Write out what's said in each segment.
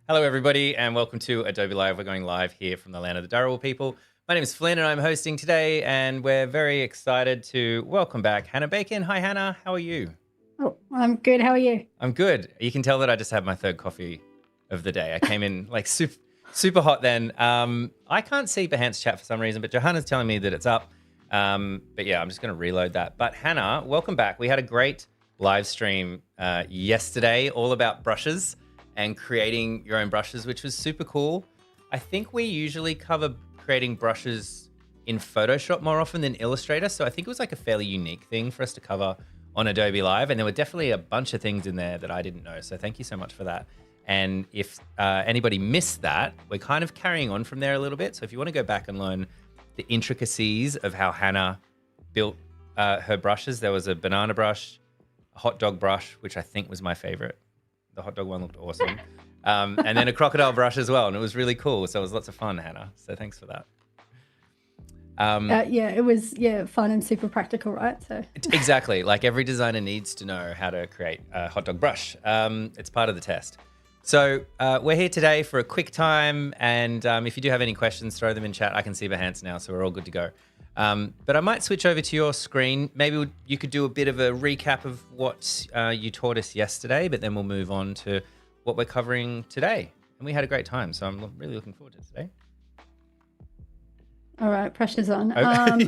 Hello, everybody, and welcome to Adobe Live. We're going live here from the land of the Dharawal people. My name is Flynn, and I'm hosting today, and we're very excited to welcome back Hannah Bacon. Hi, Hannah. How are you? Oh, I'm good. How are you? I'm good. You can tell that I just had my third coffee of the day. I came in like super hot then. I can't see Behance chat for some reason, but Johanna's telling me that it's up. But yeah, I'm just going to reload that. But Hannah, welcome back. We had a great live stream yesterday all about brushes and creating your own brushes, which was super cool. I think we usually cover creating brushes in Photoshop more often than Illustrator. So I think it was like a fairly unique thing for us to cover on Adobe Live. And there were definitely a bunch of things in there that I didn't know. So thank you so much for that. And if anybody missed that, we're kind of carrying on from there a little bit. So if you want to go back and learn the intricacies of how Hannah built her brushes, there was a banana brush, a hot dog brush, which I think was my favorite. The hot dog one looked awesome. And then a crocodile brush as well. And it was really cool. So it was lots of fun, Hannah. So thanks for that. Yeah, it was fun and super practical, right? So exactly. Like every designer needs to know how to create a hot dog brush. It's part of the test. So we're here today for a quick time. And if you do have any questions, throw them in chat. I can see Behance now, so we're all good to go. But I might switch over to your screen. Maybe you could do a bit of a recap of what you taught us yesterday, but then we'll move on to what we're covering today. And we had a great time, so I'm really looking forward to today. All right, pressure's on.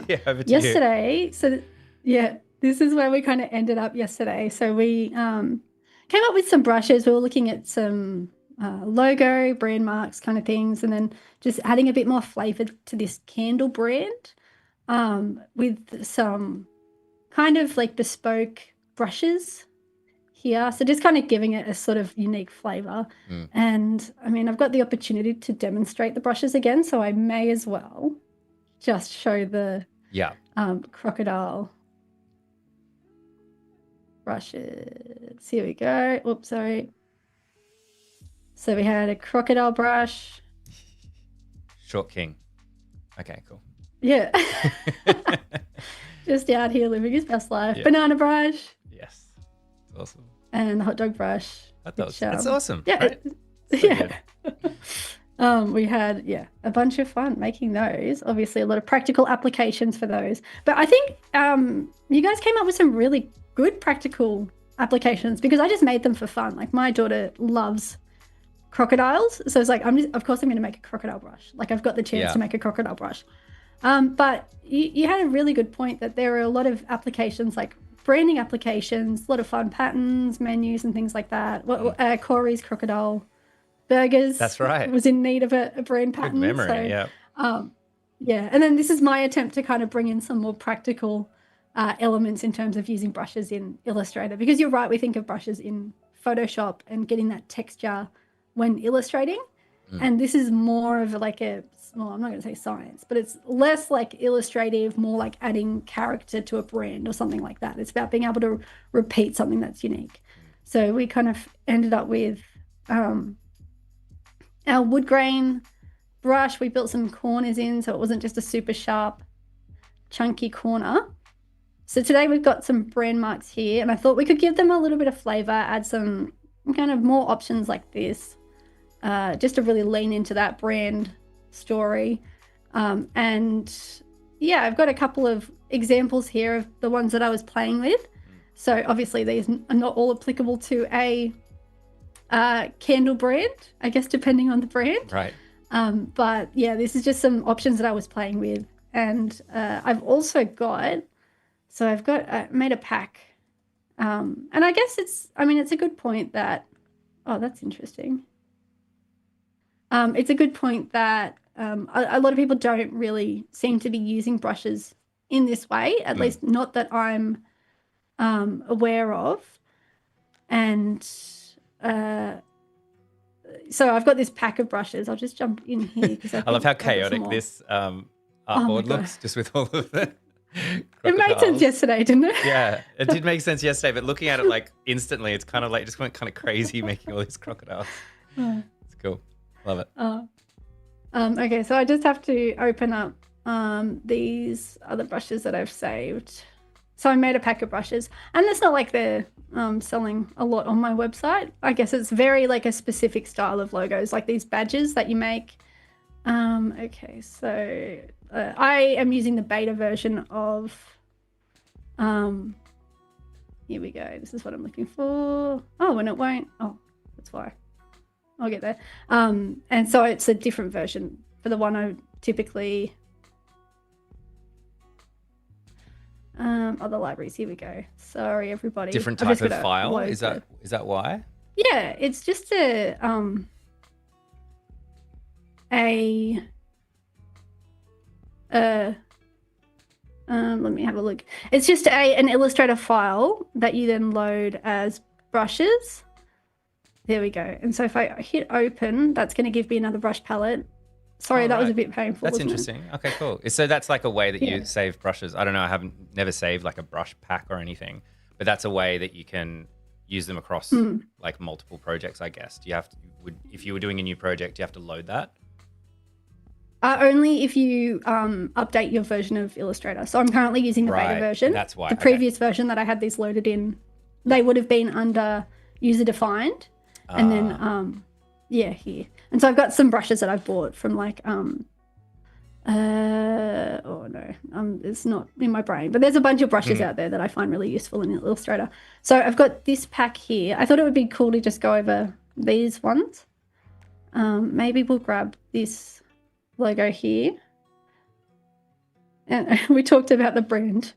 Yeah, over to yesterday, so yeah, this is where we kind of ended up yesterday. So we came up with some brushes. We were looking at some logo, brand marks kind of things, and then just adding a bit more flavor to this candle brand. With some kind of like bespoke brushes here. So just kind of giving it a sort of unique flavor. And I mean, I've got the opportunity to demonstrate the brushes again, so I may as well just show the crocodile brushes. Here we go. Oops, sorry. So we had a crocodile brush. Short King. Okay, cool. Yeah. Just out here living his best life. Yeah. Banana brush. Yes. Awesome. And the hot dog brush. That's awesome. Yeah. Right? So yeah. We had, a bunch of fun making those. Obviously, a lot of practical applications for those. But I think you guys came up with some really good practical applications because I just made them for fun. Like my daughter loves crocodiles. So it's like, of course I'm going to make a crocodile brush. Like I've got the chance to make a crocodile brush. But you had a really good point that there are a lot of applications like branding applications, a lot of fun patterns, menus and things like that. Corey's Crocodile Burgers. That's right. Was in need of a brand pattern. Good memory, so, yeah. And then this is my attempt to kind of bring in some more practical elements in terms of using brushes in Illustrator. Because you're right, we think of brushes in Photoshop and getting that texture when illustrating. And this is more of like I'm not going to say science, but it's less like illustrative, more like adding character to a brand or something like that. It's about being able to repeat something that's unique. So we kind of ended up with our wood grain brush. We built some corners in, so it wasn't just a super sharp, chunky corner. So today we've got some brand marks here, and I thought we could give them a little bit of flavor, add some kind of more options like this. Just to really lean into that brand story. And yeah, I've got a couple of examples here of the ones that I was playing with. So obviously these are not all applicable to a candle brand, I guess, depending on the brand. Right. But yeah, this is just some options that I was playing with. And I've also got, I made a pack. And I guess it's a good point that, oh, that's interesting. It's a good point that a lot of people don't really seem to be using brushes in this way, at least not that I'm aware of. And so I've got this pack of brushes. I'll just jump in here. Because I love how chaotic this artboard looks, just with all of the It made sense yesterday, didn't it? Yeah, it did make sense yesterday, but looking at it like instantly, it's kind of like just went kind of crazy making all these crocodiles. It's cool. Love it. Okay, so I just have to open up these other brushes that I've saved. So I made a pack of brushes, and it's not like they're selling a lot on my website. I guess it's very like a specific style of logos, like these badges that you make. Okay, so I am using the beta version of, here we go. This is what I'm looking for. Oh, and it won't. Oh, that's why. I'll get there. And so it's a different version for the one I typically, other libraries. Here we go. Sorry, everybody. Different type of file. Is that why? Yeah, it's just let me have a look. It's just an Illustrator file that you then load as brushes. There we go. And so if I hit open, that's going to give me another brush palette. Sorry, that was a bit painful. That's interesting. Okay, cool. So that's like a way that you save brushes. I don't know. I never saved like a brush pack or anything, but that's a way that you can use them across like multiple projects, I guess. Do you have to, if you were doing a new project, do you have to load that? Only if you update your version of Illustrator. So I'm currently using the beta version. That's why. The previous version that I had these loaded in, they would have been under user defined. And then, here. And so I've got some brushes that I've bought from like, it's not in my brain, but there's a bunch of brushes out there that I find really useful in Illustrator. So I've got this pack here. I thought it would be cool to just go over these ones. Maybe we'll grab this logo here. And we talked about the brand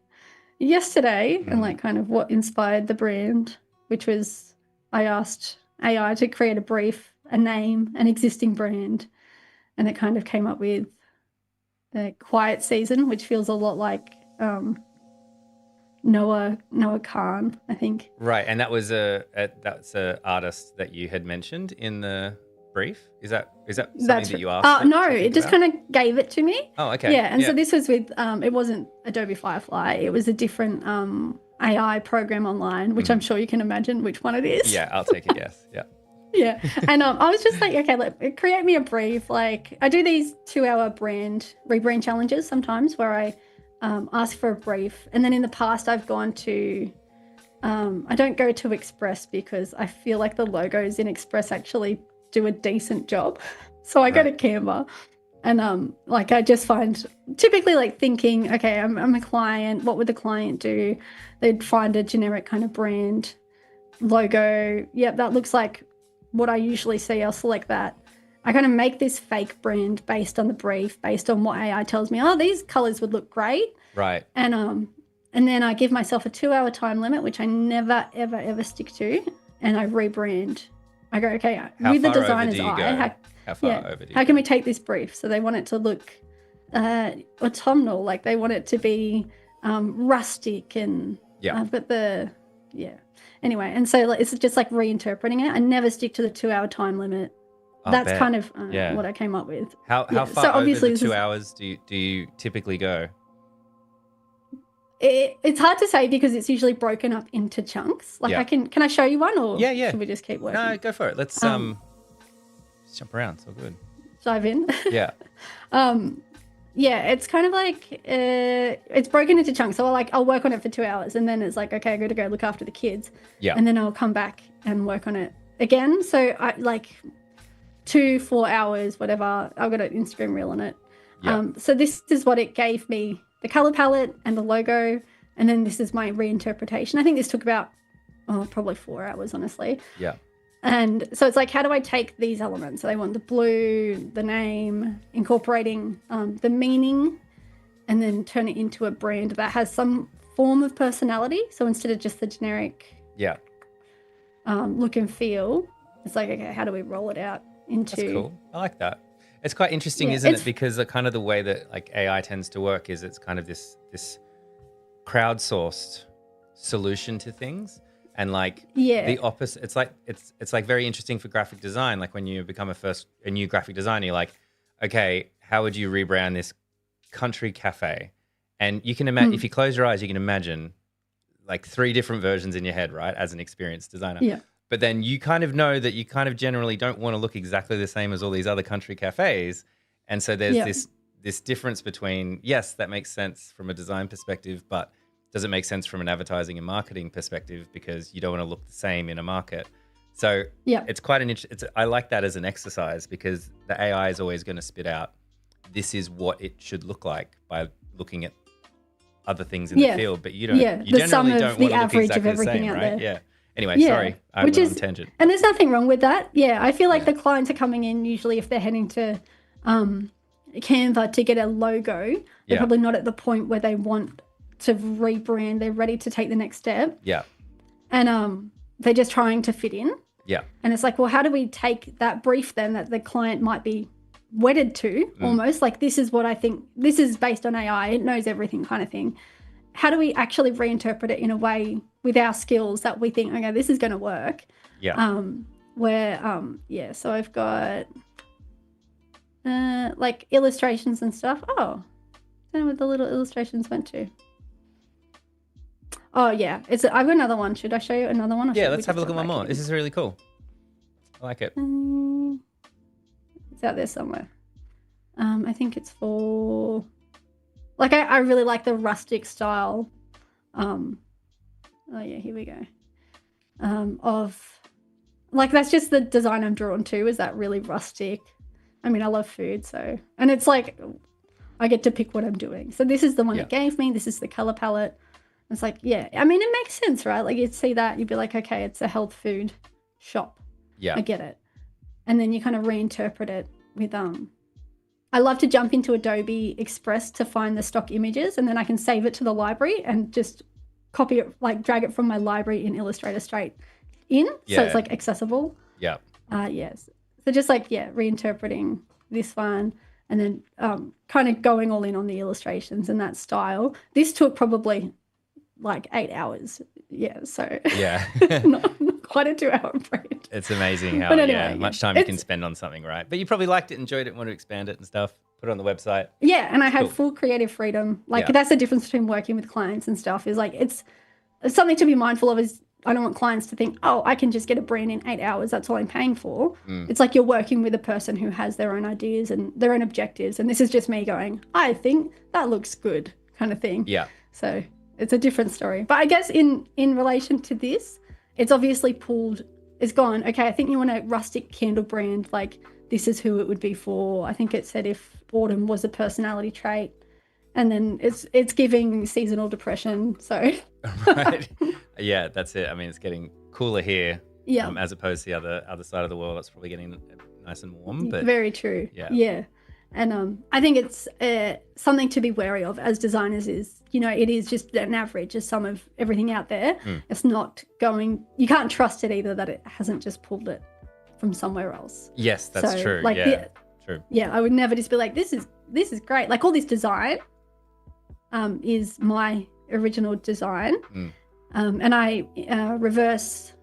yesterday and like kind of what inspired the brand, which was I asked AI to create a brief, a name, an existing brand, and it kind of came up with the Quiet Season, which feels a lot like Noah Khan, I think. Right, and that's a artist that you had mentioned in the brief. Is that something that you asked? No, it just kind of gave it to me. Oh, okay. Yeah, and so this was with it wasn't Adobe Firefly. It was a different AI program online, which I'm sure you can imagine which one it is. Yeah, I'll take a guess. Yeah. Yeah, and I was just like, okay, create me a brief. Like I do these 2-hour rebrand challenges sometimes where I ask for a brief, and then in the past I've gone to I don't go to Express because I feel like the logos in Express actually do a decent job. So I go to Canva, and like I just find typically like thinking, okay, I'm a client. What would the client do? They'd find a generic kind of brand logo. Yep, that looks like what I usually see. I'll select that. I kind of make this fake brand based on the brief, based on what AI tells me. Oh, these colors would look great. Right. And then I give myself a 2-hour time limit, which I never, ever, ever stick to. And I rebrand. I go, okay, with the designer's eye, how can we take this brief? So they want it to look autumnal, like they want it to be rustic and anyway, and so it's just like reinterpreting it. I never stick to the 2-hour time limit. That's kind of what I came up with. How far so obviously over the 2 hours do you typically go? It's hard to say because it's usually broken up into chunks. Like can I show you one, or should we just keep working? No, go for it. Let's jump around. So good. Dive in. Yeah. It's kind of like it's broken into chunks. So I'll work on it for 2 hours, and then it's like, okay, I got to go look after the kids. Yeah. And then I'll come back and work on it again. So I like 2-4 hours, whatever. I've got an Instagram reel on it. Yeah. So this is what it gave me. The color palette and the logo, and then this is my reinterpretation. I think this took about probably 4 hours, honestly. Yeah. And so it's like, how do I take these elements? So they want the blue, the name, incorporating the meaning, and then turn it into a brand that has some form of personality. So instead of just the generic look and feel, it's like, okay, how do we roll it out into... That's cool. I like that. It's quite interesting, isn't it? Because kind of the way that like AI tends to work is it's kind of this crowdsourced solution to things, and like the opposite. It's like very interesting for graphic design. Like when you become a new graphic designer, you're like, okay, how would you rebrand this country cafe? And you can imagine if you close your eyes, you can imagine like 3 different versions in your head, right? As an experienced designer. Yeah. But then you kind of know that you kind of generally don't want to look exactly the same as all these other country cafes. And so there's this difference between, yes, that makes sense from a design perspective, but does it make sense from an advertising and marketing perspective, because you don't want to look the same in a market. So Yeah. it's quite an I like that as an exercise, because the AI is always going to spit out, this is what it should look like by looking at other things in the field, but you don't. Yeah, You the sum generally of don't the want to look average of exactly the everything same, out right? there. Yeah. Anyway, Yeah, sorry, I which went is, on tangent. and there's nothing wrong with that. Yeah, I feel like Yeah. the clients are coming in usually if they're heading to Canva to get a logo. They're Yeah. probably not at the point where they want to rebrand. They're ready to take the next step, Yeah. and they're just trying to fit in. Yeah. And it's like, well, how do we take that brief then that the client might be wedded to, almost like, this is what I think, this is based on AI, it knows everything kind of thing. How do we actually reinterpret it in a way with our skills that we think, okay, this is going to work? Yeah. So I've got like illustrations and stuff. Oh, I don't know where the little illustrations went to. Oh yeah, I've got another one. Should I show you another one? Yeah, let's have a look at one more. This is really cool. I like it. It's out there somewhere. I think it's for, like, I really like the rustic style. Oh yeah, here we go. Of, like, that's just the design I'm drawn to, is that really rustic. I mean, I love food, so, and it's like, I get to pick what I'm doing. So this is the one it gave me. This is the color palette. It's like, yeah, I mean, it makes sense, right? Like, you'd see that, you'd be like, okay, it's a health food shop. Yeah. I get it. And then you kind of reinterpret it with, I love to jump into Adobe Express to find the stock images, and then I can save it to the library and just copy it, like drag it from my library in Illustrator straight in. Yeah. So it's like accessible. Yeah. Yes. So just like, reinterpreting this one, and then kind of going all in on the illustrations and that style. This took probably like 8 hours. Yeah. So Yeah. not quite a 2-hour project. It's amazing how But anyway, much time you can spend on something, right? But you probably liked it, enjoyed it, want to expand it and stuff. Put it on the website. Yeah, and I had Cool. full creative freedom. Like, that's the difference between working with clients and stuff, is like, it's something to be mindful of, is I don't want clients to think, oh, I can just get a brand in 8 hours, that's all I'm paying for. It's like you're working with a person who has their own ideas and their own objectives, and this is just me going, I think that looks good, kind of thing. Yeah. So it's a different story. But I guess in relation to this, it's obviously it's gone, okay, I think you want a rustic candle brand, like, this is who it would be for. I think it said if autumn was a personality trait, and then it's giving seasonal depression. So Right. Yeah, that's it. I mean, it's getting cooler here. Yeah. As opposed to the other side of the world, it's probably getting nice and warm. But very true. Yeah. And I think it's something to be wary of as designers, is, it is just an average, a sum of everything out there. It's not going, you can't trust it either that it hasn't just pulled it from somewhere else. Yes, that's So, true. like, Yeah, true. Yeah, I would never just be like, this is great. Like, all this design is my original design. And I reverse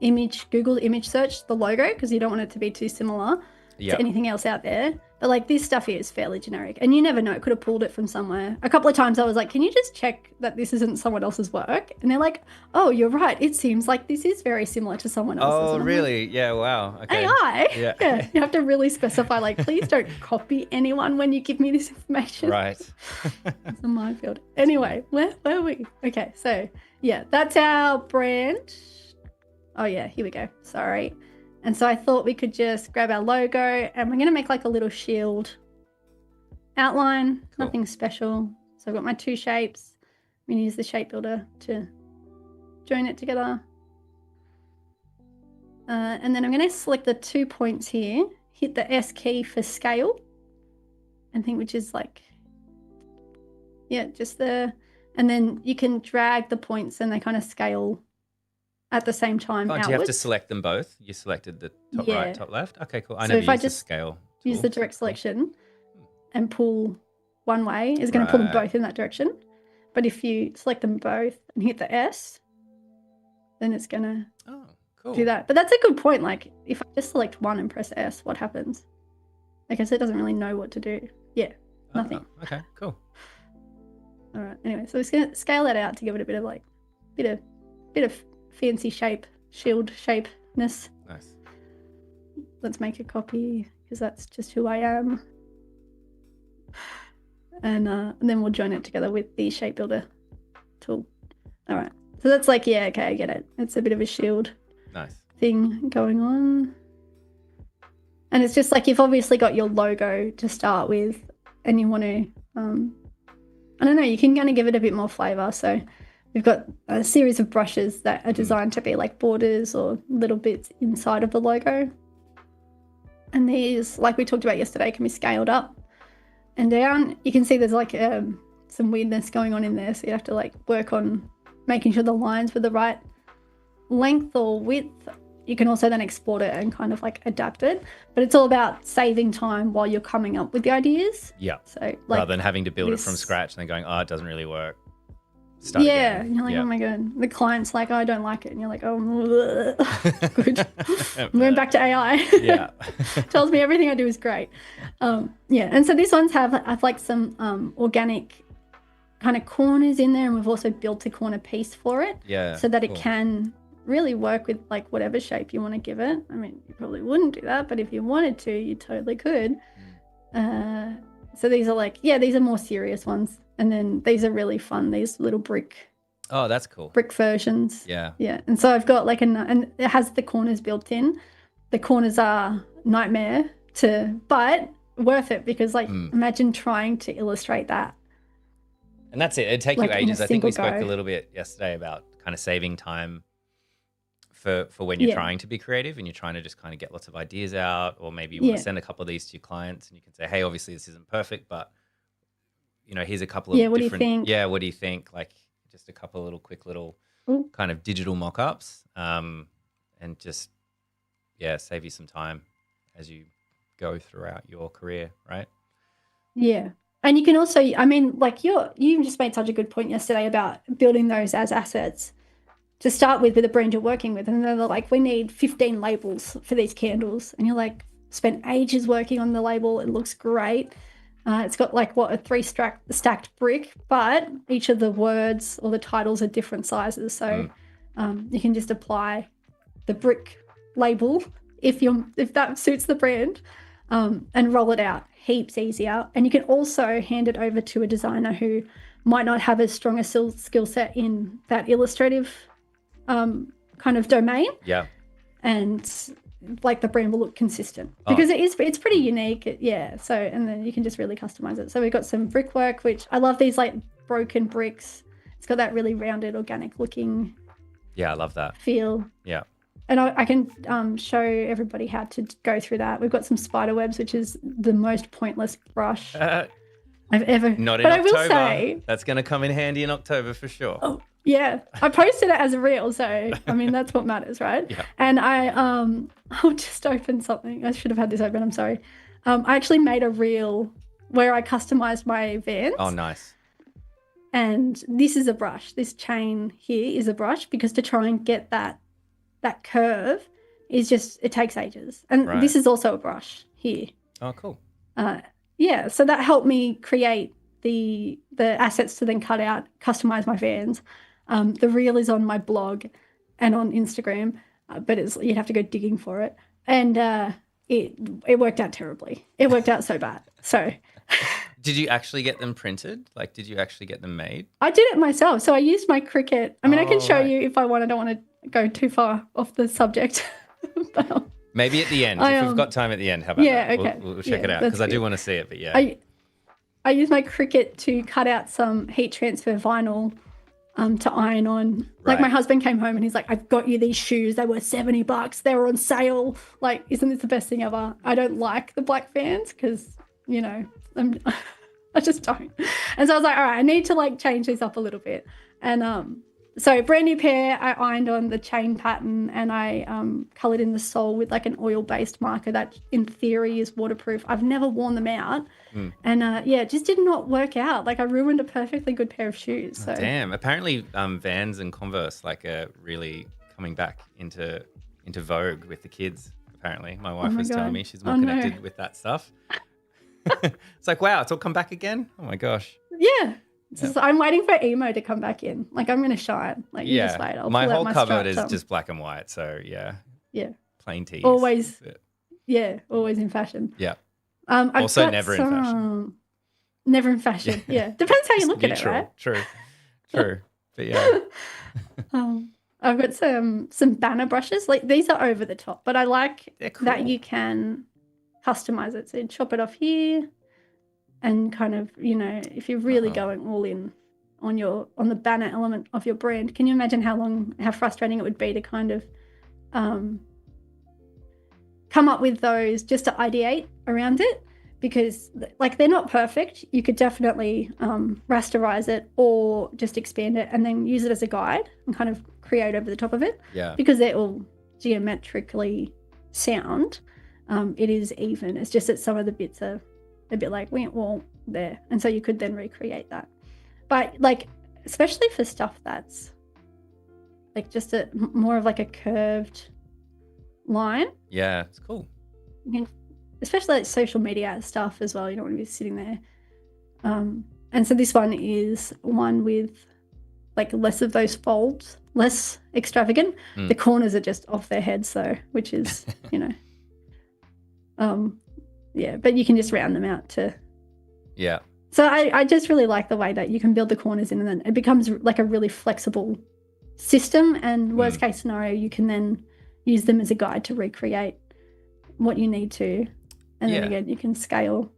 Google image search the logo, because you don't want it to be too similar to anything else out there. But like, this stuff here is fairly generic, and you never know, it could have pulled it from somewhere. A couple of times I was like, can you just check that this isn't someone else's work? And they're like, oh, you're right, it seems like this is very similar to someone else's. Oh, really? Yeah, wow. Okay. AI. Yeah. You have to really specify, like, please don't copy anyone when you give me this information. Right. It's a minefield. Anyway, where are we? Okay, so yeah, that's our brand. Oh yeah, here we go. Sorry. And so I thought we could just grab our logo, and we're going to make like a little shield outline. Cool. Nothing special. So I've got my 2 shapes. I'm going to use the shape builder to join it together. And then I'm going to select the 2 points here, hit the S key for scale, which is like, just and then you can drag the points and they kind of scale at the same time outwards. Do you have to select them both? You selected the top right, top left? Okay, cool. I So never if I used the just scale use tool. the direct selection and pull one way, it's going to pull them both in that direction. But if you select them both and hit the S, then it's going to do that. But that's a good point. Like, if I just select one and press S, what happens? I guess it doesn't really know what to do. Yeah, nothing. Oh, okay, cool. All right. Anyway, so we're just going to scale that out to give it a bit of like, bit of fancy shield shapeness. Nice. Let's make a copy, because that's just who I am. And then we'll join it together with the shape builder tool. All right. So that's like, yeah, okay, I get it. It's a bit of a shield Nice. thing going on. And it's just like you've obviously got your logo to start with and you want to, I don't know, you can kind of give it a bit more flavor. So we've got a series of brushes that are designed to be like borders or little bits inside of the logo. And these, like we talked about yesterday, can be scaled up and down. You can see there's like some weirdness going on in there. So you have to like work on making sure the lines were the right length or width. You can also then export it and kind of like adapt it. But it's all about saving time while you're coming up with the ideas. Yeah. So like, rather than having to build it from scratch and then going, oh, it doesn't really work. Start again. And you're like, oh my God. The client's like, oh, I don't like it. And you're like, oh, good. I'm going back to AI. Yeah. Tells me everything I do is great. And so these ones have like some organic kind of corners in there. And we've also built a corner piece for it. Yeah. So that it can really work with like whatever shape you want to give it. I mean, you probably wouldn't do that, but if you wanted to, you totally could. So these are like, these are more serious ones. And then these are really fun, these little brick. Oh, that's cool. Brick versions. Yeah. Yeah. And so I've got like and it has the corners built in. The corners are nightmare but worth it because like imagine trying to illustrate that. And that's it. It'd take like you ages. I think we spoke go. a little bit yesterday about kind of saving time for when you're trying to be creative and you're trying to just kind of get lots of ideas out, or maybe you want to send a couple of these to your clients and you can say, hey, obviously this isn't perfect, but here's a couple of what do you think? Yeah, what do you think? Like just a couple of quick little kind of digital mock-ups, and just save you some time as you go throughout your career, right? Yeah. And you can also, I mean, like you just made such a good point yesterday about building those as assets to start with the brand you're working with. And they're like, we need 15 labels for these candles. And you're like, spent ages working on the label. It looks great. It's got like a 3 stacked brick, but each of the words or the titles are different sizes. So you can just apply the brick label if that suits the brand, and roll it out heaps easier. And you can also hand it over to a designer who might not have as strong a skill set in that illustrative kind of domain. Yeah. And like the brand will look consistent because it's pretty unique. So, and then you can just really customize it. So we've got some brickwork, which I love these like broken bricks. It's got that really rounded, organic looking. Yeah, I love that feel. Yeah. And I can show everybody how to go through that. We've got some spider webs, which is the most pointless brush I've ever. Not in but October. I will say that's going to come in handy in October for sure. Oh, yeah. I posted it as a reel, so I mean that's what matters, right? Yeah. And I'll just open something. I should have had this open. I'm sorry. I actually made a reel where I customized my Vans. Oh, nice. And this is a brush. This chain here is a brush because to try and get that curve is just, it takes ages. And this is also a brush here. Oh, cool. So that helped me create the assets to then cut out, customize my Vans. The reel is on my blog and on Instagram, but you'd have to go digging for it. And it worked out terribly. It worked out so bad. So did you actually get them printed? Like, did you actually get them made? I did it myself. So I used my Cricut. I mean, I can show you if I want. I don't want to go too far off the subject. But, maybe at the end. If we've got time at the end, how about that? Okay. We'll check it out because I do want to see it, but I used my Cricut to cut out some heat transfer vinyl to iron on. Like my husband came home and he's like, I've got you these shoes. They were $70. They were on sale. Like, isn't this the best thing ever? I don't like the black Vans because, I just don't. And so I was like, all right, I need to like change these up a little bit. And so brand new pair, I ironed on the chain pattern and I coloured in the sole with like an oil-based marker that in theory is waterproof. I've never worn them out. And it just did not work out. Like I ruined a perfectly good pair of shoes. So. Oh, damn. Apparently Vans and Converse like are really coming back into vogue with the kids, apparently. My wife was telling me she's more connected with that stuff. It's like, wow, it's all come back again? Oh my gosh. Yeah. I'm waiting for emo to come back in. Like I'm going to shine. Like you just wait. My whole cupboard is just black and white. So yeah. Plain tees. Always. Yeah. Always in fashion. Yeah. Also never in fashion. Never in fashion. Yeah. Depends how you look at it, right? True. But yeah. I've got some banner brushes. Like these are over the top, but I like They're cool. that you can customize it. So you chop it off here and kind of, if you're really going all in on the banner element of your brand, can you imagine how frustrating it would be to kind of come up with those just to ideate around it? Because like they're not perfect. You could definitely rasterize it or just expand it and then use it as a guide and kind of create over the top of it. Yeah. Because they're all geometrically sound. It is even. It's just that some of the bits are a bit like, well, there. And so you could then recreate that. But like, especially for stuff that's like just more of like a curved line. Yeah, it's cool. You can, especially like social media stuff as well. You don't want to be sitting there. And so this one is one with like less of those folds, less extravagant. The corners are just off their heads though, which is, yeah, but you can just round them out to. Yeah. So I just really like the way that you can build the corners in and then it becomes like a really flexible system, and worst case scenario, you can then use them as a guide to recreate what you need to. And then again, you can scale.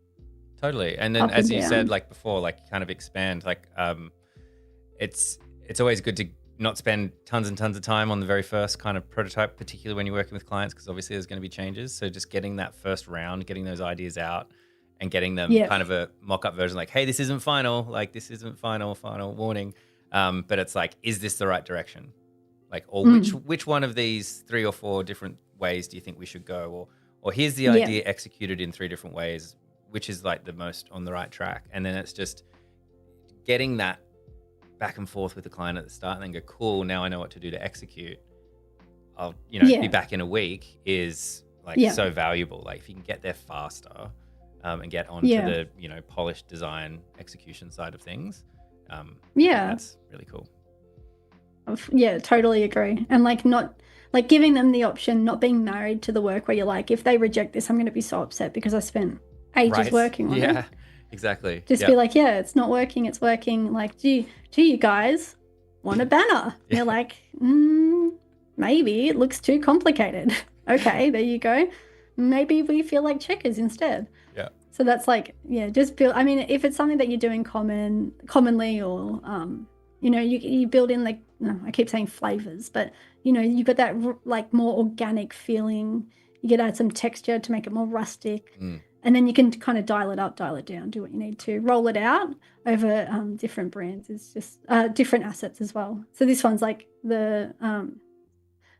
Totally. And then as you said, like before, like kind of expand, like it's always good to not spend tons and tons of time on the very first kind of prototype, particularly when you're working with clients, because obviously there's going to be changes. So just getting that first round, getting those ideas out and getting them kind of a mock-up version, like, hey, this isn't final, like this isn't final warning. But it's like, is this the right direction? Like, or which one of these 3 or 4 different ways do you think we should go? Or here's the idea executed in 3 different ways, which is like the most on the right track. And then it's just getting that back and forth with the client at the start and then go, cool, now I know what to do to execute. I'll, be back in a week is like so valuable. Like if you can get there faster and get onto the, polished design execution side of things. That's really cool. Yeah, totally agree. And like not like giving them the option, not being married to the work where you're like, if they reject this, I'm going to be so upset because I spent ages working on it. Yeah, exactly. Just be like, yeah, it's not working. It's working. Like, do you guys want a banner? Yeah. They're like, maybe it looks too complicated. Okay, there you go. Maybe we feel like checkers instead. Yeah. So that's like, just build. I mean, if it's something that you're doing commonly or, you build in like, I keep saying flavors, but you got that like more organic feeling. You get add some texture to make it more rustic. And then you can kind of dial it up, dial it down, do what you need to. Roll it out over different brands. It's just different assets as well. So this one's like the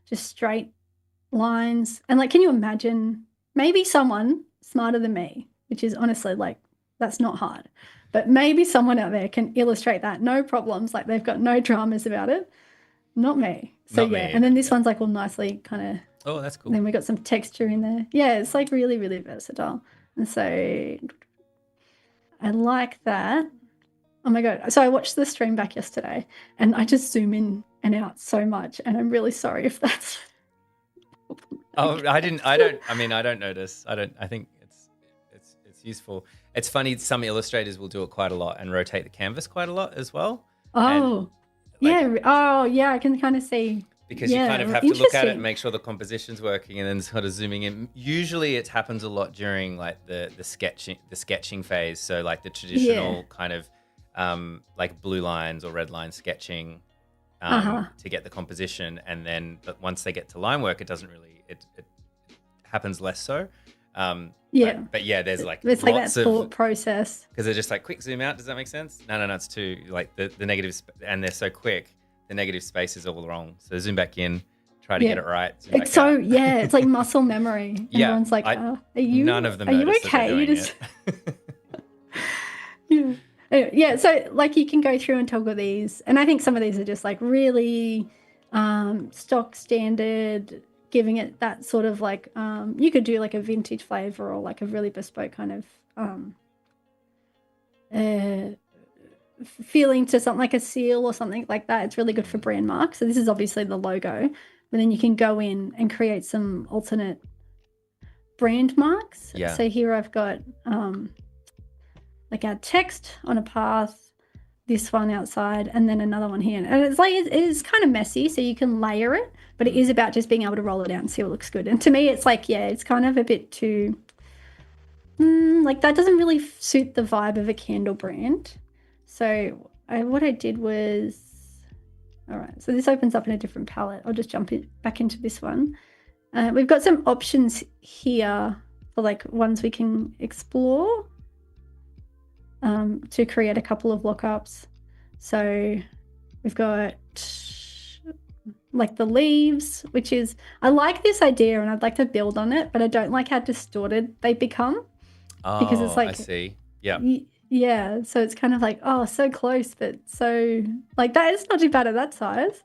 just straight lines. And like, can you imagine maybe someone smarter than me, which is honestly like, that's not hard. But maybe someone out there can illustrate that, no problems. Like they've got no dramas about it. Not me. So not me, and then this one's like all nicely kind of. Oh, that's cool. Then we got some texture in there. Yeah, it's like really, really versatile. And so I like that. Oh my God. So I watched the stream back yesterday and I just zoom in and out so much. And I'm really sorry if that's. Oh, I don't notice. I think it's useful. It's funny. Some illustrators will do it quite a lot and rotate the canvas quite a lot as well. Oh, yeah. I can kind of see. Because you kind of have to look at it and make sure the composition's working and then sort of zooming in. Usually it happens a lot during like the sketching phase. So like the traditional kind of like blue lines or red line sketching to get the composition. And then but once they get to line work, it doesn't really, it happens less so. But yeah, there's like it's like that thought process. Because they're just like quick zoom out. Does that make sense? No, it's too like the negatives and they're so quick. The negative space is all wrong. So zoom back in, try to get it right. It's so, it's like muscle memory. Everyone's like, are you, none of them are you okay? You just, yeah. So like you can go through and toggle these. And I think some of these are just like really stock standard, giving it that sort of like, you could do like a vintage flavor or like a really bespoke kind of, feeling to something like a seal or something like that. It's really good for brand marks. So this is obviously the logo, but then you can go in and create some alternate brand marks. So here I've got like our text on a path. this one outside and then another one here. And it's like, it is kind of messy, so you can layer it, but it is about just being able to roll it out and see what looks good. And to me, it's like, yeah, it's kind of a bit too, like that doesn't really suit the vibe of a candle brand. So what I did was, all right, so this opens up in a different palette. I'll just jump back into this one. We've got some options here for like ones we can explore to create a couple of lookups. So we've got like the leaves, which is, I like this idea and I'd like to build on it, but I don't like how distorted they become. Because it's like, I see. Yeah. Yeah. So it's kind of like, oh, so close, but so like that is not too bad at that size.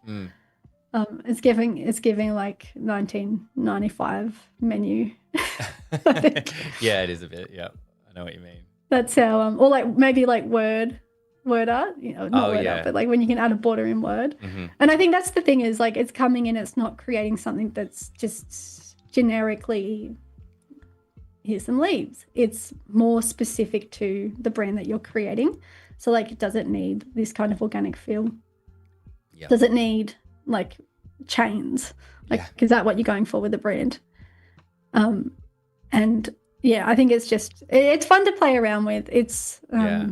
It's giving like 1995 menu. Yeah, it is a bit. Yeah, I know what you mean. That's how, or like maybe like word art, you know, not word art, but like when you can add a border in Word. And I think that's the thing is like it's coming in, it's not creating something that's just generically, here's some leaves. It's more specific to the brand that you're creating. So like, does it need this kind of organic feel? Yeah. Does it need like chains? Like, is that what you're going for with the brand? And yeah, I think it's fun to play around with. It's, I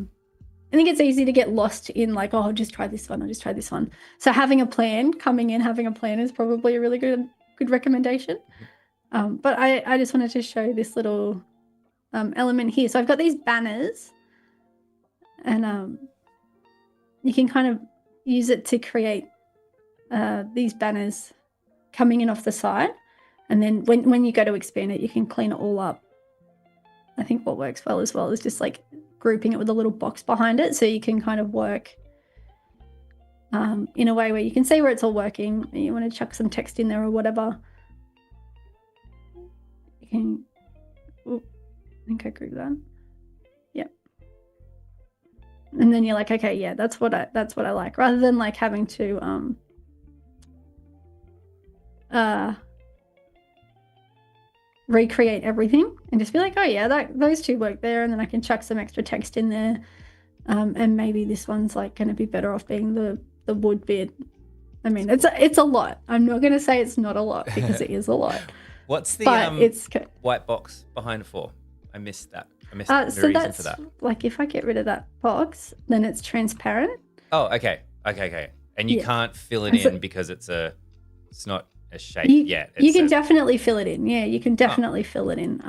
think it's easy to get lost in like, oh, I'll just try this one. I'll just try this one. So having a plan is probably a really good recommendation. But I just wanted to show this little element here. So I've got these banners and you can kind of use it to create these banners coming in off the side. And then when you go to expand it, you can clean it all up. I think what works well as well is just like grouping it with a little box behind it. So you can kind of work in a way where you can see where it's all working and you want to chuck some text in there or whatever. You can, I think I grouped that. Yep. And then you're like, okay, yeah, that's what I like, rather than like having to recreate everything and just be like, oh yeah, those two work there, and then I can chuck some extra text in there, and maybe this one's like going to be better off being the wood bit. I mean, it's a lot. I'm not going to say it's not a lot because it is a lot. What's the white box behind it for? I missed that. I missed the so reason for that. Like if I get rid of that box, then it's transparent. Oh, okay. And you can't fill it in because it's not a shape yet. You can definitely fill it in. Yeah, you can definitely fill it in.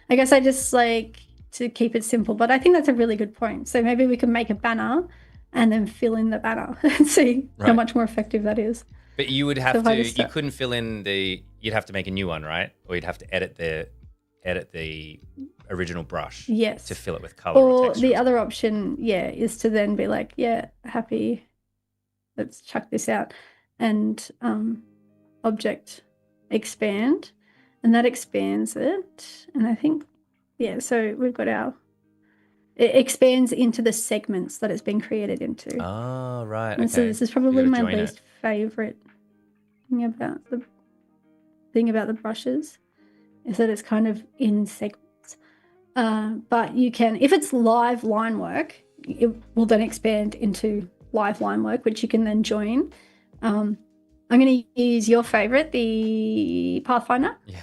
I guess I just like to keep it simple, but I think that's a really good point. So maybe we can make a banner and then fill in the banner and see how much more effective that is. But you would have to, you couldn't fill in you'd have to make a new one, right? Or you'd have to edit the original brush to fill it with color or texture. The other option, is to then be like, happy, let's chuck this out and object expand, and that expands it. And I think, so we've got it expands into the segments that it's been created into. Oh, right. And so this is probably my least favorite thing about the brushes, is that it's kind of in segments. But you can, if it's live line work, it will then expand into live line work, which you can then join. I'm going to use your favorite, the Pathfinder. Yeah.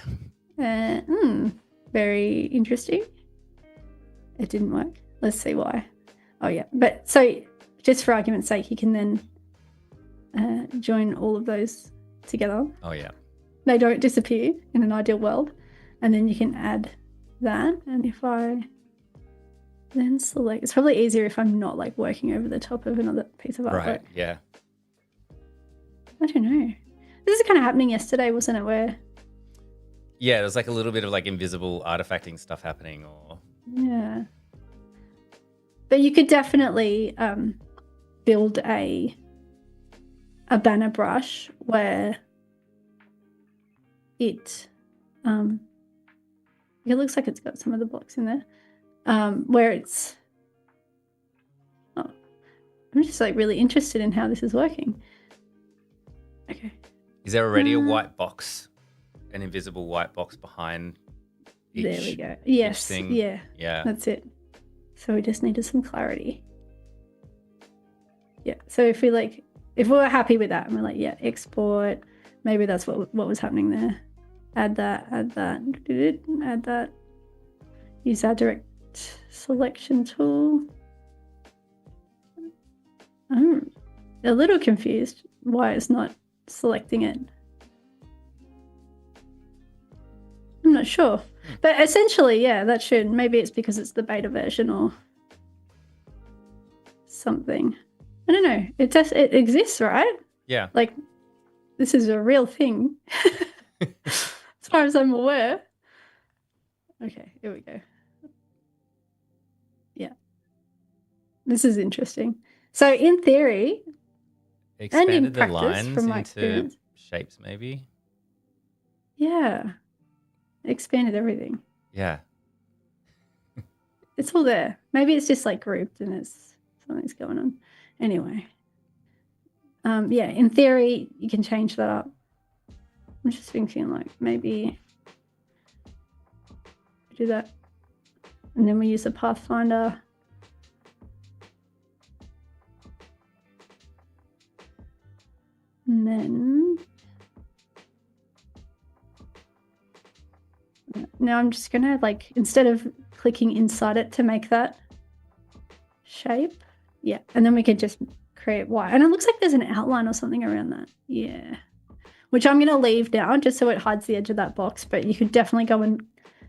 Very interesting. It didn't work. Let's see why. Oh, yeah. But so just for argument's sake, you can then join all of those together. Oh, yeah. They don't disappear in an ideal world. And then you can add that. And if I then select, it's probably easier if I'm not like working over the top of another piece of artwork. Right, yeah. I don't know. This is kind of happening yesterday, wasn't it? Where there's like a little bit of like invisible artifacting stuff happening, or but you could definitely build a banner brush where it looks like it's got some of the blocks in there, where it's I'm just like really interested in how this is working. Okay. Is there already a white box, an invisible white box behind each? There we go. Yes. Thing? Yeah. That's it. So we just needed some clarity. Yeah. So if we were happy with that and we're like, yeah, export, maybe that's what was happening there. Add that, add that. Use our direct selection tool. I'm a little confused why it's not selecting it. I'm not sure. But essentially, yeah, that should. Maybe it's because it's the beta version or something. I don't know. It exists, right? Yeah. Like, this is a real thing. As far as I'm aware. Okay, here we go. Yeah. This is interesting. So in theory, Expanded and in the practice, lines from my into experience, shapes, maybe. yeah, expanded everything. Yeah. It's all there. Maybe it's just like grouped and it's something's going on. Anyway, yeah, in theory, you can change that up. I'm just thinking like maybe do that, and then we use the Pathfinder. And then now I'm just gonna like, instead of clicking inside it to make that shape, yeah, and then we could just create Y. And it looks like there's an outline or something around that. Yeah. Which I'm gonna leave down just so it hides the edge of that box, but you could definitely go and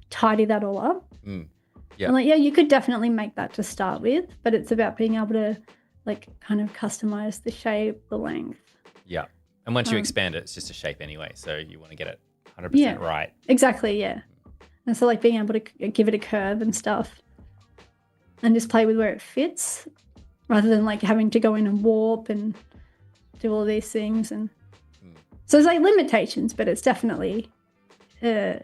tidy that all up. Yeah. And like, yeah, you could definitely make that to start with, but it's about being able to like kind of customize the shape, the length. Yeah. And once you expand it, it's just a shape anyway. So you want to get it 100% right. Exactly, yeah. And so like being able to give it a curve and stuff and just play with where it fits rather than like having to go in and warp and do all these things. And so there's like limitations, but it's definitely a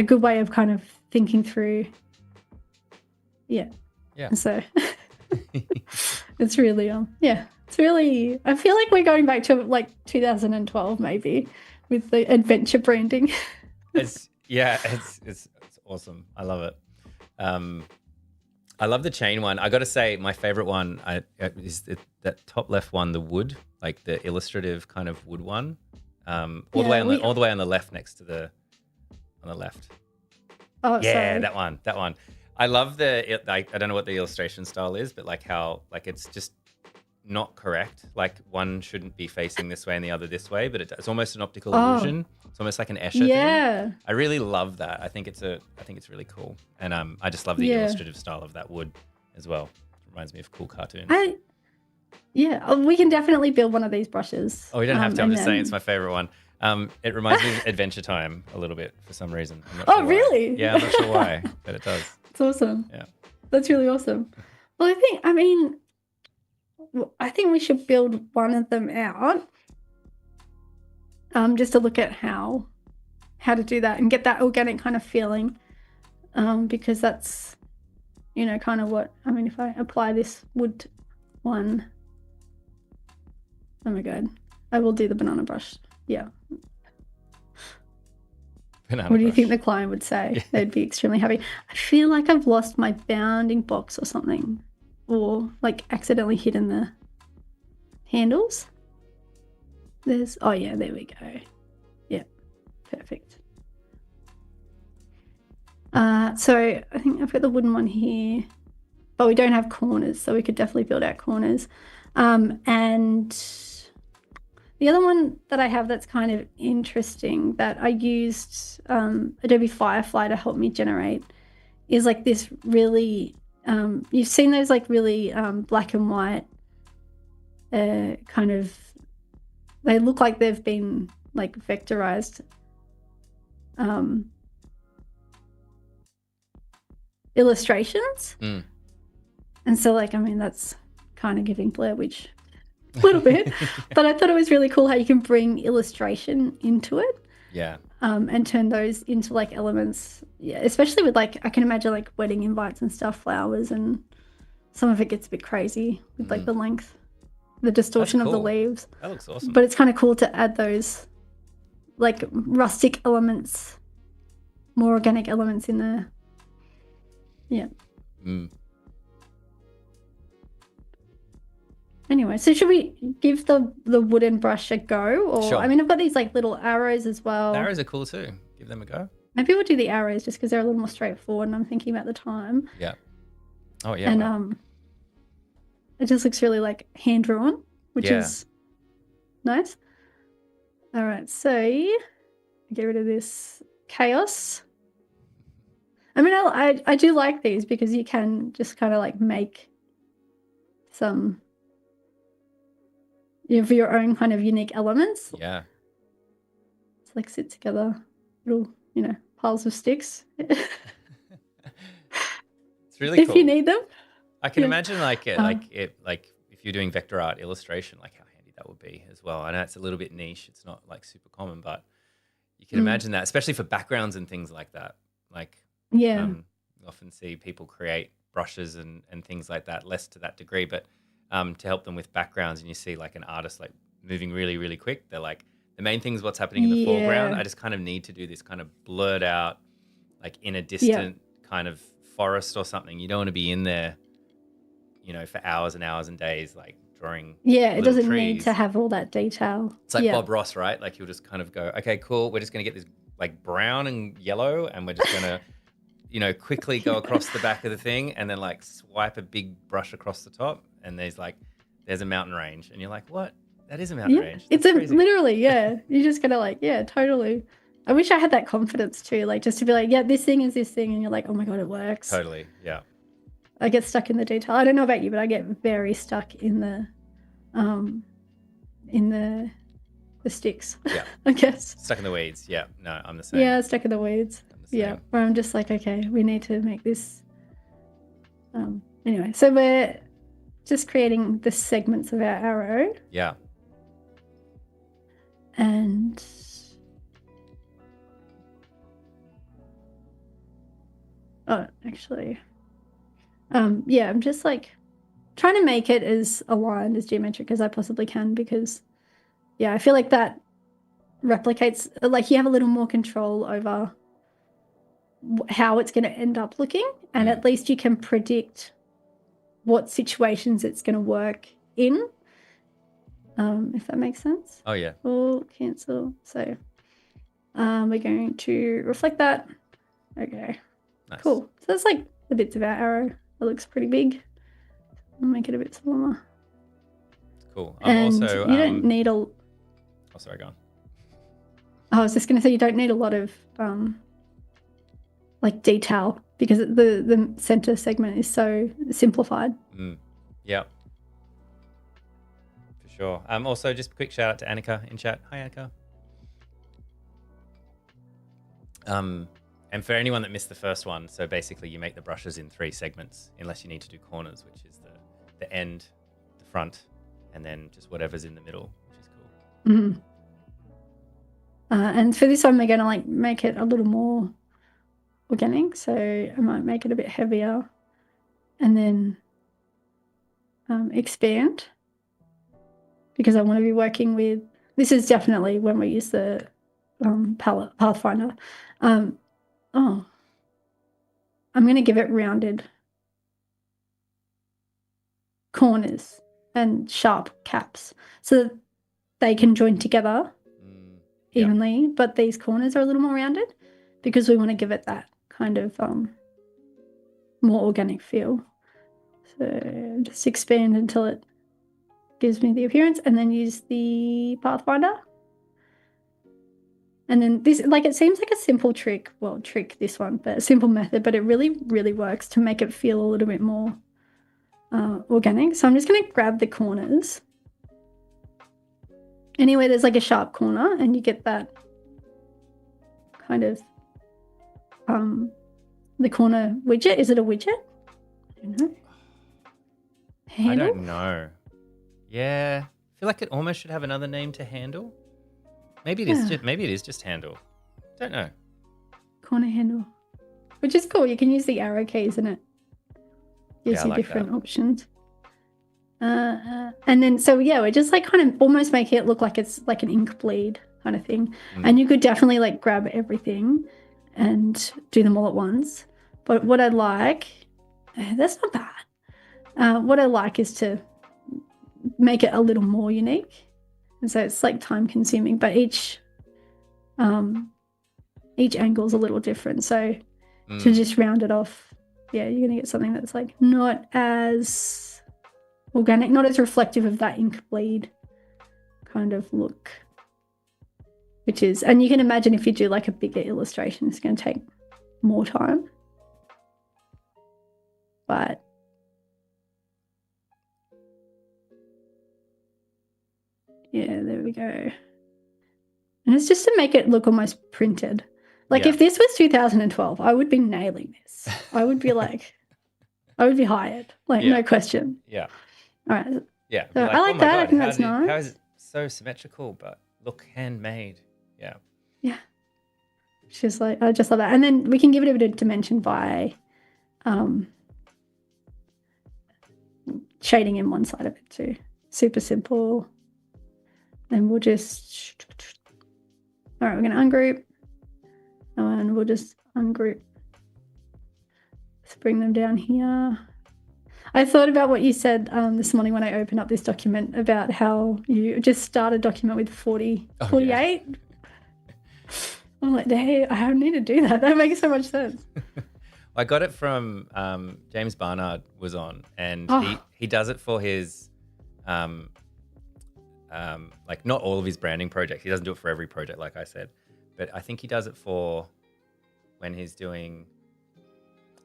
good way of kind of thinking through. Yeah. And so it's really, it's really, I feel like we're going back to like 2012 maybe with the adventure branding. It's awesome. I love it. I love the chain one. I got to say, my favorite one is that top left one, the wood, like the illustrative kind of wood one, all the way on the left next to on the left. Oh, yeah, sorry. that one. I love I don't know what the illustration style is, but like how like it's just not correct. Like one shouldn't be facing this way and the other this way, but it's almost an optical illusion. It's almost like an Escher thing. I really love that. I think it's really cool, and I just love the illustrative style of that wood as well. It reminds me of cool cartoons. We can definitely build one of these brushes. Oh, we don't have to. I'm just saying it's my favorite one. It reminds me of Adventure Time a little bit for some reason. I'm not sure why. Really? Yeah, I'm not sure why, but it does. It's awesome. Yeah, that's really awesome. Well, I think we should build one of them out, just to look at how to do that and get that organic kind of feeling, because that's, kind of what, if I apply this wood one, oh my God, I will do the banana brush. Yeah. What do you think the client would say? Yeah. They'd be extremely happy. I feel like I've lost my bounding box or something, or like accidentally hidden the handles. Oh yeah, there we go. Yeah, perfect. So I think I've got the wooden one here, but we don't have corners, so we could definitely build out corners. And the other one that I have that's kind of interesting that I used Adobe Firefly to help me generate is like this really, you've seen those like really black and white kind of, they look like they've been like vectorized illustrations. And so like, that's kind of giving Blair Witch a little bit, but I thought it was really cool how you can bring illustration into it. Yeah. And turn those into like elements. Yeah, especially with like, I can imagine like wedding invites and stuff, flowers, and some of it gets a bit crazy with like the length, the distortion of the leaves. That looks awesome. But it's kind of cool to add those like rustic elements, more organic elements in there. Yeah. Anyway, so should we give the wooden brush a go? Or Sure. I mean, I've got these like little arrows as well. The arrows are cool too. Give them a go. Maybe we'll do the arrows just because they're a little more straightforward and I'm thinking about the time. Yeah. Oh yeah. And wow. it just looks really like hand drawn, which Yeah. is nice. All right, so get rid of this chaos. I mean, I do like these because you can just kind of like make some of your own kind of unique elements. Yeah. It's like sit together little, piles of sticks. It's really cool. If you need them. I can Yeah. imagine like if you're doing vector art illustration, like how handy that would be as well. I know it's a little bit niche. It's not like super common, but you can imagine that, especially for backgrounds and things like that. Like Yeah. you often see people create brushes and things like that, less to that degree, but to help them with backgrounds, and you see like an artist like moving really, really quick. They're like, the main thing is what's happening in the foreground. Yeah. I just kind of need to do this kind of blurred out, like in a distant kind of forest or something. You don't want to be in there, for hours and hours and days, like drawing. Yeah, it little doesn't need trees. to have all that detail. It's like Yeah. Bob Ross, right? Like he'll just kind of go, okay, cool. We're just going to get this like brown and yellow, and we're just going to, quickly go across the back of the thing and then like swipe a big brush across the top. And there's a mountain range. And you're like, what? That is a mountain range. It's That's crazy. literally, yeah. You're just gonna like, yeah, totally. I wish I had that confidence too, like just to be like, yeah, this thing is this thing, and you're like, oh my god, it works. Totally. Yeah. I get stuck in the detail. I don't know about you, but I get very stuck in the sticks. Yeah. I guess. Stuck in the weeds. Yeah. No, I'm the same. Yeah, stuck in the weeds. I'm the Yeah, same. where I'm just like, okay, we need to make this. Anyway, so we're just creating the segments of our arrow, Yeah. and actually, yeah, I'm just like trying to make it as aligned as geometric as I possibly can because, yeah, I feel like that replicates, like you have a little more control over how it's going to end up looking, and at least you can predict what situations it's going to work in, if that makes sense. Oh, yeah. Or cancel. So we're going to reflect that. Okay, Nice. cool. So that's like the bits of our arrow. It looks pretty big. I'll make it a bit smaller. Cool. And Also, you don't need a... oh, sorry, go on. I was just going to say you don't need a lot of like detail because the center segment is so simplified. Yeah. For sure. Also, just a quick shout out to Annika in chat. Hi, Annika. And for anyone that missed the first one, so basically you make the brushes in 3 segments, unless you need to do corners, which is the end, the front, and then just whatever's in the middle, which is cool. Mm-hmm. And for this one, we're going to like make it a little more organic. So I might make it a bit heavier and then expand because I want to be working with, this is definitely when we use the palette Pathfinder. I'm going to give it rounded corners and sharp caps so that they can join together evenly, but these corners are a little more rounded because we want to give it that kind of more organic feel. So just expand until it gives me the appearance and then use the Pathfinder. And then this, like, it seems like a simple trick, this one, but a simple method, but it really, really works to make it feel a little bit more organic. So I'm just going to grab the corners. Anyway, there's like a sharp corner and you get that kind of, the corner widget. Is it a widget? I don't know. Handle? I don't know. Yeah. I feel like it almost should have another name to handle. Maybe it is. Maybe it is just handle. Don't know. Corner handle, which is cool. You can use the arrow keys and it gives you like different that. options. And then so yeah, we're just like kind of almost making it look like it's like an ink bleed kind of thing. And you could definitely like grab everything and do them all at once. But what I like, that's not bad. What I like is to make it a little more unique. And so it's like time consuming, but each angle is a little different. So to just round it off, yeah, you're going to get something that's like not as organic, not as reflective of that ink bleed kind of look, which is, and you can imagine if you do like a bigger illustration, it's going to take more time. But yeah, there we go. And it's just to make it look almost printed. Like if this was 2012, I would be nailing this. I would be like, I would be hired, like no question. Yeah. All right. Yeah. So like, I like oh my that. God, I think that's nice. How is it so symmetrical, but look handmade? Yeah. Yeah. She's like, I just love that. And then we can give it a bit of dimension by shading in one side of it too. Super simple. Then we'll just, all right, we're going to ungroup. And we'll just ungroup. Let's bring them down here. I thought about what you said this morning when I opened up this document about how you just start a document with 48. Yeah. I'm like, hey, I need to do that. That makes so much sense. I got it from James Barnard was on, and he does it for his like not all of his branding projects. He doesn't do it for every project, like I said, but I think he does it for when he's doing.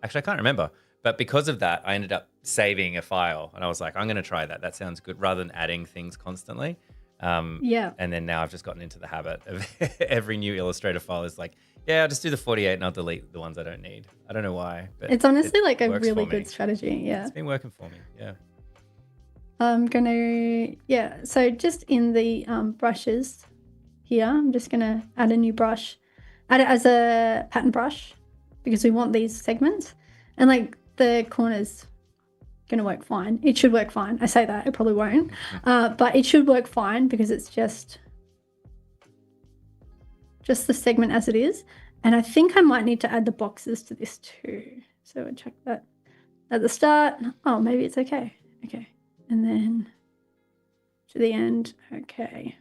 Actually, I can't remember, but because of that, I ended up saving a file, and I was like, I'm going to try that. That sounds good, rather than adding things constantly. Yeah. And then now I've just gotten into the habit of every new Illustrator file is like, yeah, I'll just do the 48 and I'll delete the ones I don't need. I don't know why, but it's honestly like a really good strategy. Yeah. It's been working for me. Yeah. I'm going to, so just in the brushes here, I'm just going to add a new brush, add it as a pattern brush because we want these segments, and like the corners going to work fine. It should work fine. I say that, it probably won't, but it should work fine because it's just the segment as it is. And I think I might need to add the boxes to this too. So we'll check that at the start. Oh, maybe it's okay. Okay. And then to the end. Okay.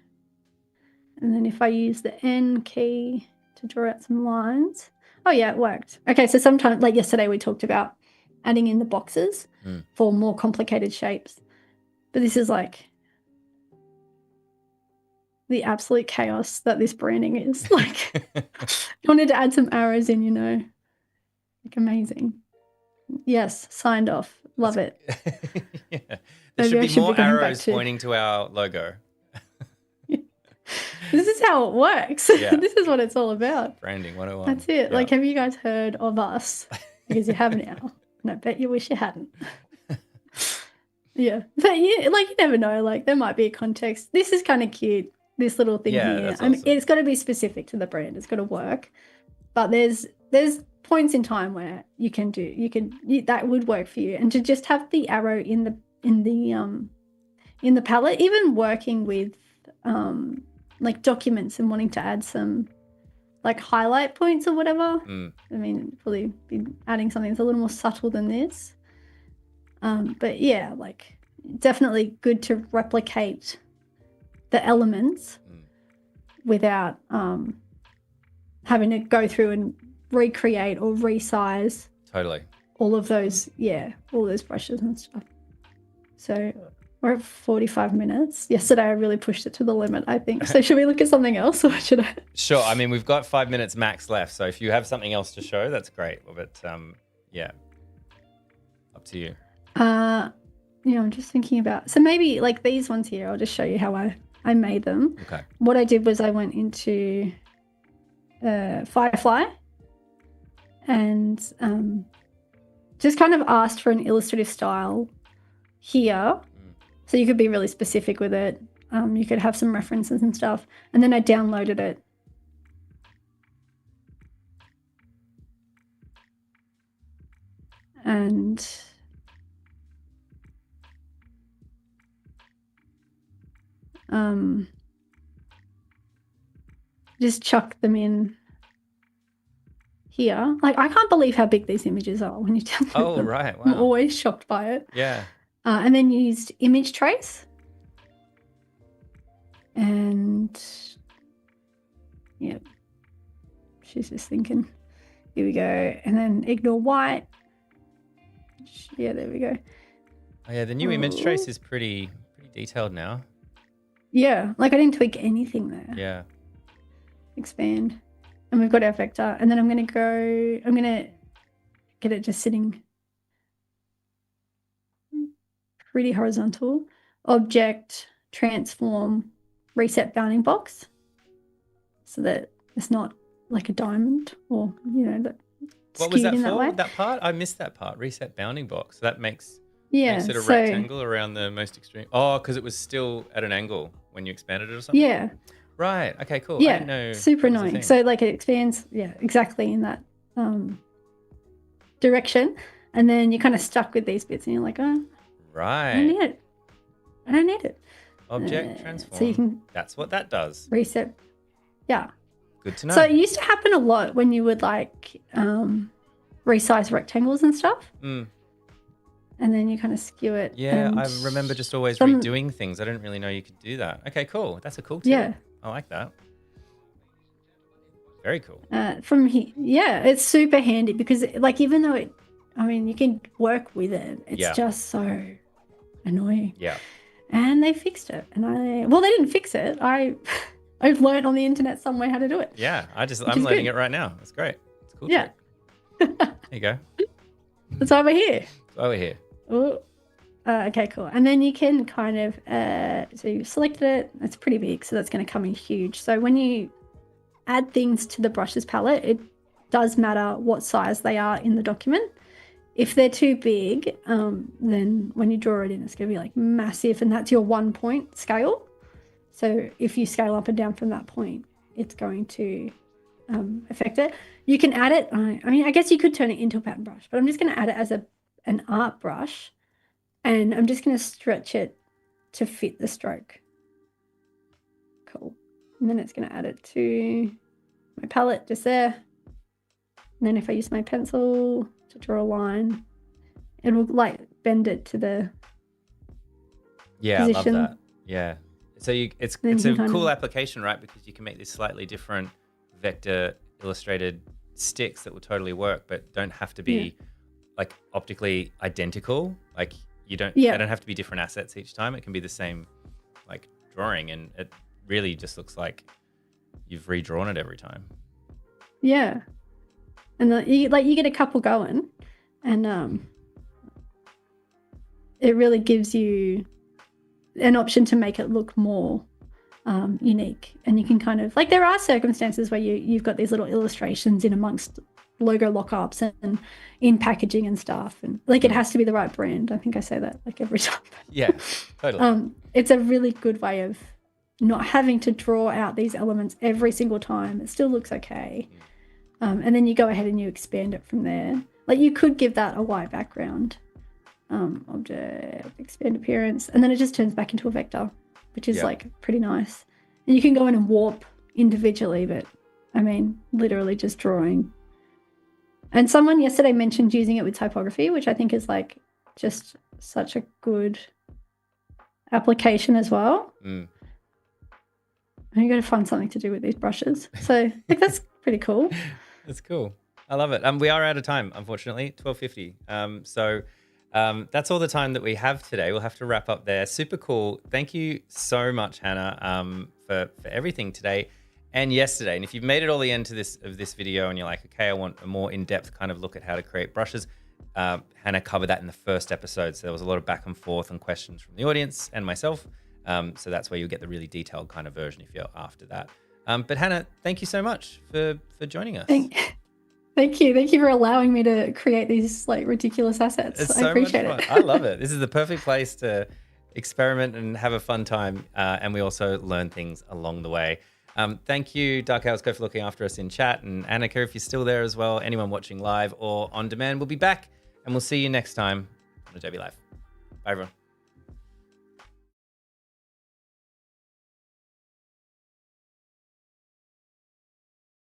And then if I use the N key to draw out some lines. Oh yeah, it worked. Okay. So sometimes, like yesterday, we talked about adding in the boxes for more complicated shapes. But this is like the absolute chaos that this branding is. Like, I wanted to add some arrows in, like amazing. Yes, signed off. Love it. Yeah. There should be more arrows pointing to our logo. This is how it works. Yeah. This is what it's all about. Branding 101. That's it. Yeah. Like, have you guys heard of us? Because you have now. And I bet you wish you hadn't. Yeah. But yeah, like you never know. Like there might be a context. This is kind of cute. This little thing here. That's awesome. I mean, it's got to be specific to the brand. It's got to work. But there's points in time where that would work for you. And to just have the arrow in the palette, even working with like documents and wanting to add some like highlight points or whatever. I mean, probably be adding something that's a little more subtle than this. But yeah, like definitely good to replicate the elements without having to go through and recreate or resize all of those, all those brushes and stuff. So we're at 45 minutes. Yesterday I really pushed it to the limit, I think. So should we look at something else or should I? Sure. I mean, we've got 5 minutes max left. So if you have something else to show, that's great. But up to you. I'm just thinking about, so maybe like these ones here, I'll just show you how I made them. Okay. What I did was I went into Firefly and just kind of asked for an illustrative style here. So you could be really specific with it. You could have some references and stuff. And then I downloaded it. And just chuck them in here. Like, I can't believe how big these images are when you download them. Right. Wow. I'm always shocked by it. Yeah. And then used image trace And yep, she's just thinking. Here we go. And then ignore white. Yeah, there we go. Oh yeah, the new image trace is pretty detailed now. Yeah, like I didn't tweak anything there. Yeah. Expand. And we've got our vector. And then I'm going to get it just sitting pretty horizontal. Object, transform, reset bounding box. So that it's not like a diamond or, that what was that in for? that part? I missed that part. Reset bounding box. So that makes it a so, rectangle around the most extreme. Oh, because it was still at an angle when you expanded it or something? Yeah. Right. Okay, cool. Yeah. I didn't know super annoying. So like it expands, exactly in that direction. And then you're kind of stuck with these bits and you're like, oh, right. I don't need it. Object transform. So you can That's what that does. reset. Yeah. Good to know. So it used to happen a lot when you would like resize rectangles and stuff. Mm. And then you kind of skew it. Yeah, I remember just always redoing things. I didn't really know you could do that. Okay, cool. That's a cool tip. Yeah. I like that. Very cool. From here, it's super handy because like even though you can work with it, it's just so annoying. Yeah. And they fixed it. And they didn't fix it. I've learned on the internet somewhere how to do it. Yeah, I'm learning it right now. That's great. It's cool. Yeah. There you go. That's why we're here. That's why we're here. Ooh. Okay, cool. And then you can kind of, so you selected it. It's pretty big, so that's going to come in huge. So when you add things to the brushes palette, it does matter what size they are in the document. If they're too big, then when you draw it in, it's going to be like massive, and that's your 1 point scale. So if you scale up and down from that point, it's going to affect it. You can add it. I guess you could turn it into a pattern brush, but I'm just going to add it as an art brush, and I'm just going to stretch it to fit the stroke. Cool. And then it's going to add it to my palette just there. And then if I use my pencil to draw a line, it will like bend it to the position. I love that. Yeah. So it's a cool application, right? Because you can make these slightly different vector illustrated sticks that will totally work, but don't have to be like optically identical. Like they don't have to be different assets each time. It can be the same like drawing, and it really just looks like you've redrawn it every time. Yeah. And you get a couple going, and it really gives you an option to make it look more unique. And you can kind of like, there are circumstances where you've got these little illustrations in amongst logo lockups and in packaging and stuff, and like it has to be the right brand. I think I say that like every time. Yeah, totally. It's a really good way of not having to draw out these elements every single time. It still looks okay. And then you go ahead and you expand it from there. Like you could give that a white background, object, expand appearance, and then it just turns back into a vector, which is like pretty nice. And you can go in and warp individually, but I mean, literally just drawing. And someone yesterday mentioned using it with typography, which I think is like just such a good application as well. And you got to find something to do with these brushes. So like that's pretty cool. That's cool. I love it. We are out of time, unfortunately, 12:50. So that's all the time that we have today. We'll have to wrap up there. Super cool. Thank you so much, Hannah, for everything today and yesterday. And if you've made it all the end to this video and you're like, okay, I want a more in-depth kind of look at how to create brushes, Hannah covered that in the first episode. So there was a lot of back and forth and questions from the audience and myself. So that's where you'll get the really detailed kind of version if you're after that. But Hannah, thank you so much for joining us. Thank you. Thank you for allowing me to create these like ridiculous assets. It's I so appreciate much it. fun. I love it. This is the perfect place to experiment and have a fun time. And we also learn things along the way. Thank you, Dark Hours Co, for looking after us in chat. And Annika, if you're still there as well, anyone watching live or on demand, we'll be back and we'll see you next time on Adobe Live. Bye, everyone.